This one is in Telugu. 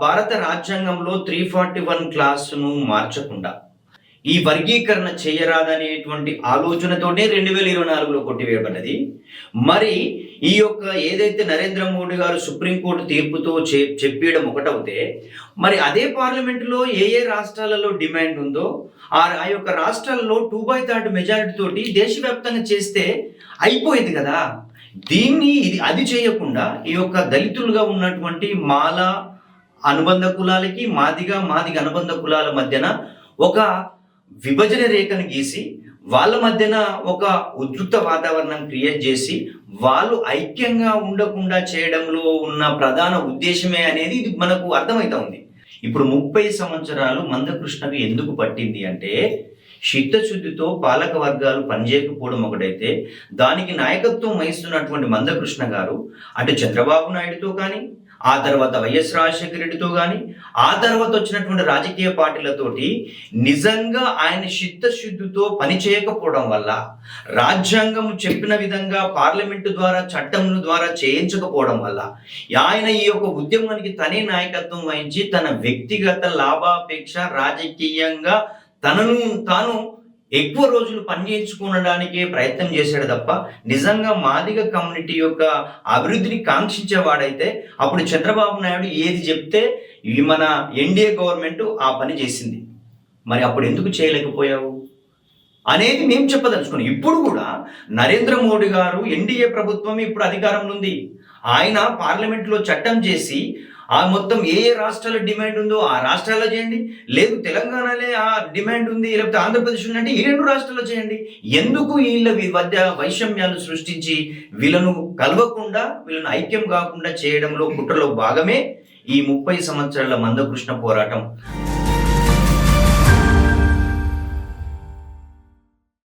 భారత రాజ్యాంగంలో 341 క్లాసును మార్చకుండా ఈ వర్గీకరణ చేయరాదనేటువంటి ఆలోచనతోనే 2024లో కొట్టివేయబడ్డది. మరి ఈ యొక్క ఏదైతే నరేంద్ర మోడీ గారు సుప్రీంకోర్టు తీర్పుతో చెప్పేయడం ఒకటవుతే, మరి అదే పార్లమెంటులో ఏ రాష్ట్రాలలో డిమాండ్ ఉందో ఆ యొక్క రాష్ట్రాల్లో 2/3 మెజారిటీ తోటి దేశవ్యాప్తంగా చేస్తే అయిపోయింది కదా. దీన్ని అది చేయకుండా ఈ యొక్క దళితులుగా ఉన్నటువంటి మాల అనుబంధ కులాలకి మాదిగ అనుబంధ కులాల మధ్యన ఒక విభజన రేఖను గీసి వాళ్ళ మధ్యన ఒక ఉద్రిక్త వాతావరణం క్రియేట్ చేసి వాళ్ళు ఐక్యంగా ఉండకుండా చేయడంలో ఉన్న ప్రధాన ఉద్దేశమే అనేది ఇది మనకు అర్థమవుతా ఉంది. ఇప్పుడు 30 సంవత్సరాలు మందకృష్ణకు ఎందుకు పట్టింది అంటే, చిత్తశుద్ధితో పాలక వర్గాలు పనిచేయకపోవడం ఒకటైతే, దానికి నాయకత్వం వహిస్తున్నటువంటి మందకృష్ణ గారు అటు చంద్రబాబు నాయుడుతో కానీ, ఆ తర్వాత వైఎస్ రాజశేఖర రెడ్డితో కానీ, ఆ తర్వాత వచ్చినటువంటి రాజకీయ పార్టీలతోటి నిజంగా ఆయన చిత్తశుద్ధితో పని చేయకపోవడం వల్ల, రాజ్యాంగం చెప్పిన విధంగా పార్లమెంటు ద్వారా చట్టం ద్వారా చేయించకపోవడం వల్ల ఆయన ఈ యొక్క ఉద్యమానికి తనే నాయకత్వం వహించి తన వ్యక్తిగత లాభాపేక్ష రాజకీయంగా తాను ఎక్కువ రోజులు పనిచేయించుకోవడానికే ప్రయత్నం చేశాడు తప్ప, నిజంగా మాదిగ కమ్యూనిటీ యొక్క అభివృద్ధిని కాంక్షించేవాడైతే అప్పుడు చంద్రబాబు నాయుడు ఏది చెప్తే మన ఎన్డీఏ గవర్నమెంట్ ఆ పని చేసింది. మరి అప్పుడు ఎందుకు చేయలేకపోయావు అనేది మేము చెప్పదలుచుకున్నాం. ఇప్పుడు కూడా నరేంద్ర మోడీ గారు ఎన్డీఏ ప్రభుత్వం ఇప్పుడు అధికారంలో ఉంది. ఆయన పార్లమెంట్లో చట్టం చేసి ఆ మొత్తం ఏ రాష్ట్రాల డిమాండ్ ఉందో ఆ రాష్ట్రాల్లో చేయండి, లేదు తెలంగాణలో ఆ డిమాండ్ ఉంది, లేకపోతే ఆంధ్రప్రదేశ్ ఉందంటే ఈ 2 రాష్ట్రాల్లో చేయండి. ఎందుకు వీళ్ళ మధ్య వైషమ్యాలు సృష్టించి వీళ్ళను కలవకుండా, వీళ్ళను ఐక్యం కాకుండా చేయడంలో కుట్రలో భాగమే ఈ 30 సంవత్సరాల మందకృష్ణ పోరాటం.